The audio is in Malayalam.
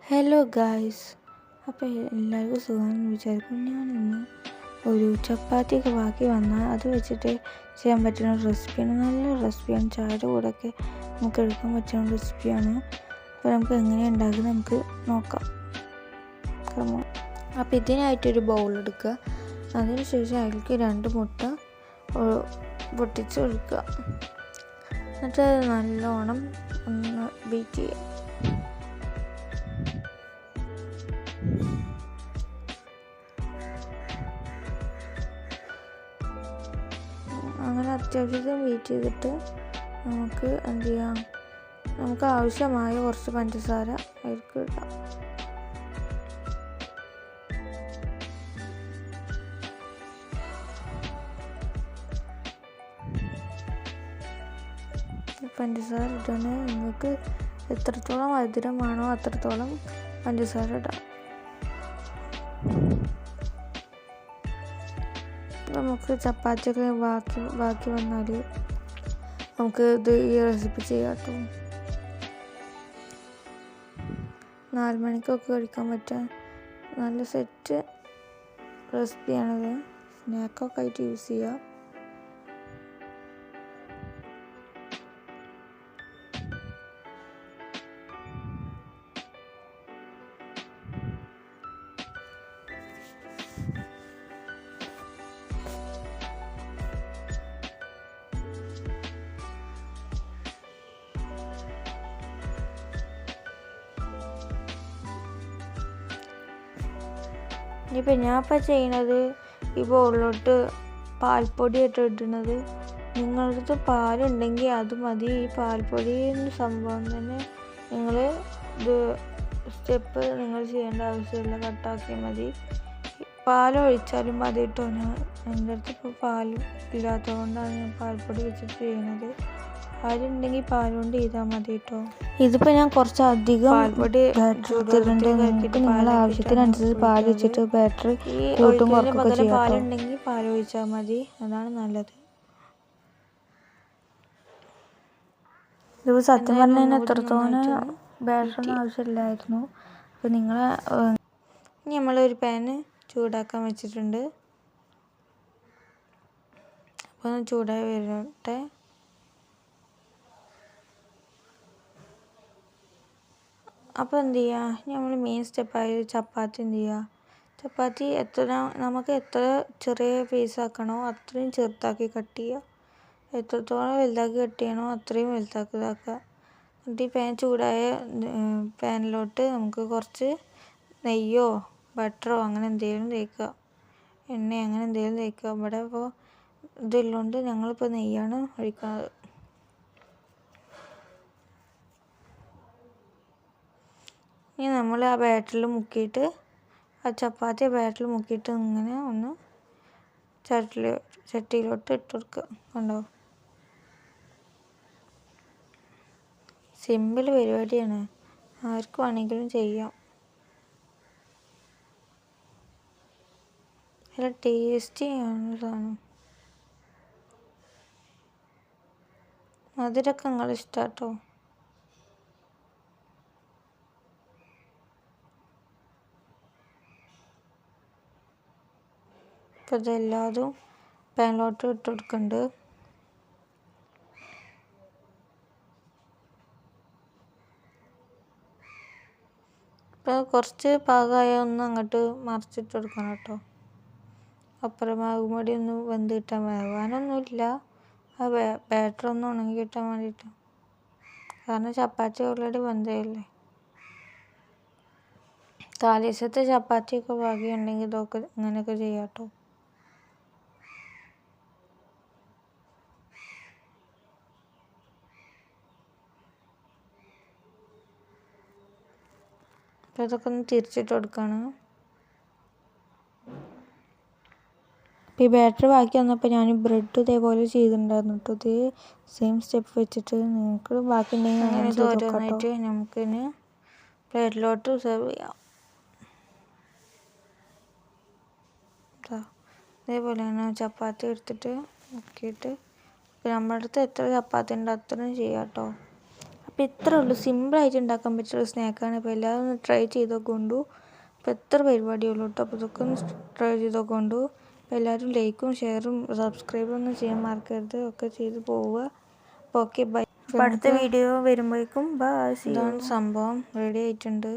ഹലോ ഗായ്സ്, അപ്പോൾ എല്ലാവർക്കും സുഖമാണെന്ന് വിചാരിക്കും. ഞാനിന്ന് ഒരു ചപ്പാത്തിയൊക്കെ ബാക്കി വന്നാൽ അത് വെച്ചിട്ട് ചെയ്യാൻ പറ്റുന്ന റെസിപ്പിയാണ്. നല്ല റെസിപ്പിയാണ്. ചായയുടെ കൂടെയൊക്കെ നമുക്ക് എടുക്കാൻ പറ്റുന്ന റെസിപ്പിയാണ്. അപ്പോൾ നമുക്ക് എങ്ങനെയാണ് ഉണ്ടാക്കുന്നത് നമുക്ക് നോക്കാം. അപ്പോൾ ഇതിനായിട്ടൊരു ബൗൾ എടുക്കുക. അതിനുശേഷം അതിലേക്ക് 2 മുട്ട പൊട്ടിച്ച് ഒഴിക്കുക. എന്നിട്ട് നല്ലോണം ഒന്ന് ബീറ്റ് ചെയ്യുക. അങ്ങനെ അത്യാവശ്യം ബീറ്റ് ചെയ്തിട്ട് നമുക്ക് എന്ത് ചെയ്യാം, നമുക്ക് ആവശ്യമായ കുറച്ച് പഞ്ചസാര അതിലേക്ക് ഇടാം. പഞ്ചസാര ഇടാൻ നിങ്ങൾക്ക് എത്രത്തോളം മധുരമാണോ അത്രത്തോളം പഞ്ചസാര ഇടാം. നമുക്ക് ചപ്പാത്തിയൊക്കെ ബാക്കി വന്നാൽ നമുക്ക് ഈ റെസിപ്പി ചെയ്യാം കേട്ടോ. 4 മണിക്കൊക്കെ കഴിക്കാൻ പറ്റാൻ നല്ല സെറ്റ് റെസിപ്പിയാണിത്. സ്നാക്കൊക്കെ ആയിട്ട് യൂസ് ചെയ്യാം. ഇനിയിപ്പോൾ ഞാനിപ്പോൾ ചെയ്യുന്നത് ഈ ബൗളിലോട്ട് പാൽപ്പൊടി ഇടുന്നത്. നിങ്ങളുടെ അടുത്ത് പാലുണ്ടെങ്കിൽ അത് മതി. ഈ പാൽപ്പൊടി സംഭവം തന്നെ നിങ്ങൾ ഇത് സ്റ്റെപ്പ് നിങ്ങൾ ചെയ്യേണ്ട ആവശ്യമില്ല, കട്ടാക്കിയാൽ മതി. പാലൊഴിച്ചാലും മതി കേട്ടോ. എൻ്റെ അടുത്ത് ഇപ്പോൾ പാലും ഇല്ലാത്തതുകൊണ്ടാണ് ഞാൻ പാൽപ്പൊടി വെച്ചിട്ട് ചെയ്യുന്നത്. പാലുണ്ടെങ്കിൽ പാലുകൊണ്ട് ചെയ്താൽ മതി കേട്ടോ. ഇതിപ്പോൾ ഞാൻ കുറച്ചധികം പാൽപ്പൊടി നിങ്ങളുടെ ആവശ്യത്തിനനുസരിച്ച് പാൽ വെച്ചിട്ട് ബാറ്ററി കൂട്ടും കുറക്കൊക്കെ ചെയ്യാം. പാലുണ്ടെങ്കിൽ പാൽ ഒഴിച്ചാൽ മതി, അതാണ് നല്ലത്. ഇത് സത്യം പറഞ്ഞാൽ എത്രത്തോളം ബാറ്ററിന് ആവശ്യമില്ലായിരുന്നു. അപ്പോൾ ഇനി നമ്മളൊരു പാന് ചൂടാക്കാൻ വെച്ചിട്ടുണ്ട്. അപ്പോൾ ഒന്ന് ചൂടായി വരട്ടെ. അപ്പോൾ എന്ത് ചെയ്യുക, നമ്മൾ മെയിൻ സ്റ്റെപ്പായി ചപ്പാത്തി എന്ത് ചെയ്യുക, ചപ്പാത്തി നമുക്ക് എത്ര ചെറിയ പീസാക്കണോ അത്രയും ചെറുതാക്കി കട്ട് ചെയ്യുക. എത്രത്തോളം വലുതാക്കി കട്ട് ചെയ്യണോ അത്രയും വലുതാക്കി ഇതാക്കുക. എന്നിട്ട് ഈ പാൻ ചൂടായ പാനിലോട്ട് നമുക്ക് കുറച്ച് നെയ്യോ ബട്ടറോ അങ്ങനെ എന്തെങ്കിലും തേക്കുക, എണ്ണ അങ്ങനെ എന്തെങ്കിലും തേക്കുക. ഇവിടെ ഇപ്പോൾ ഇതുള്ളതുകൊണ്ട് ഞങ്ങളിപ്പോൾ നെയ്യാണ് ഒഴിക്കുന്നത്. ഇനി നമ്മൾ ആ ബാറ്ററിൽ മുക്കിയിട്ട് ആ ചപ്പാത്തി ബാറ്ററിൽ മുക്കിയിട്ട് ഇങ്ങനെ ഒന്ന് ചട്ടിയിലോട്ട് ഇട്ട് കൊടുക്കുക. കണ്ടോ, സിമ്പിൾ പരിപാടിയാണ്, ആർക്ക് വേണമെങ്കിലും ചെയ്യാം. നല്ല ടേസ്റ്റിയാണ് സാധനം. മധുരമൊക്കെ നിങ്ങളുടെ ഇഷ്ടം കേട്ടോ. അപ്പോൾ ഇതെല്ലാതും പാനിലോട്ട് ഇട്ട് കൊടുക്കുന്നുണ്ട്. ഇപ്പോൾ കുറച്ച് പാകമായ ഒന്ന് അങ്ങോട്ട് മറിച്ചിട്ട് കൊടുക്കണം കേട്ടോ. അപ്പുറം ഭാഗം കൂടി ഒന്ന് വെന്ത് കിട്ടാൻ, വേവാനൊന്നുമില്ല, ആ ബാറ്റർ ഒന്ന് ഉണങ്ങി കിട്ടാൻ വേണ്ടിയിട്ട്. കാരണം ചപ്പാത്തി ഓൾറെഡി വെന്തയല്ലേ. തലേദിവസത്തെ ചപ്പാത്തിയൊക്കെ ബാക്കിയുണ്ടെങ്കിൽ ഇതൊക്കെ ഇങ്ങനെയൊക്കെ ചെയ്യാം കേട്ടോ. അപ്പോൾ ഇതൊക്കെ ഒന്ന് തിരിച്ചിട്ട് കൊടുക്കുകയാണ്. അപ്പോൾ ഈ ബാറ്ററി ബാക്കി വന്നപ്പോൾ ഞാൻ ബ്രെഡ് ഇതേപോലെ ചെയ്തിട്ടുണ്ടായിരുന്നു കേട്ടോ. ഇത് സെയിം സ്റ്റെപ്പ് വെച്ചിട്ട് നിങ്ങൾക്ക് ബാക്കി ഉണ്ടെങ്കിൽ അങ്ങനെ ഓരോന്നായിട്ട് നമുക്കിനി പ്ലേറ്റിലോട്ട് സെർവ് ചെയ്യാം. ഇതേപോലെ തന്നെ ചപ്പാത്തി എടുത്തിട്ട് മുക്കിയിട്ട് നമ്മുടെ അടുത്ത് എത്ര ചപ്പാത്തി ഉണ്ട് അത്രയും ചെയ്യാം കേട്ടോ. അപ്പോൾ ഇത്രേ ഉള്ളൂ, സിമ്പിളായിട്ട് ഉണ്ടാക്കാൻ പറ്റിയൊരു സ്നാക്കാണ്. അപ്പോൾ എല്ലാവരും ഒന്ന് ട്രൈ ചെയ്ത് നോക്കൊണ്ടു. അപ്പോൾ എത്ര പരിപാടിയുള്ളൂ കേട്ടോ. അപ്പോൾ ഇതൊക്കെ ഒന്ന് ട്രൈ ചെയ്ത് നോക്കൊണ്ടു. അപ്പോൾ എല്ലാവരും ലൈക്കും ഷെയറും സബ്സ്ക്രൈബും ഒന്നും ചെയ്യാൻ മറക്കരുത്. ഒക്കെ ചെയ്ത് പോവുക. അപ്പോൾ ഓക്കെ ബൈ. അപ്പോൾ അടുത്ത വീഡിയോ വരുമ്പോഴേക്കും ബൈ. ഇതാണ് സംഭവം, റെഡി ആയിട്ടുണ്ട്.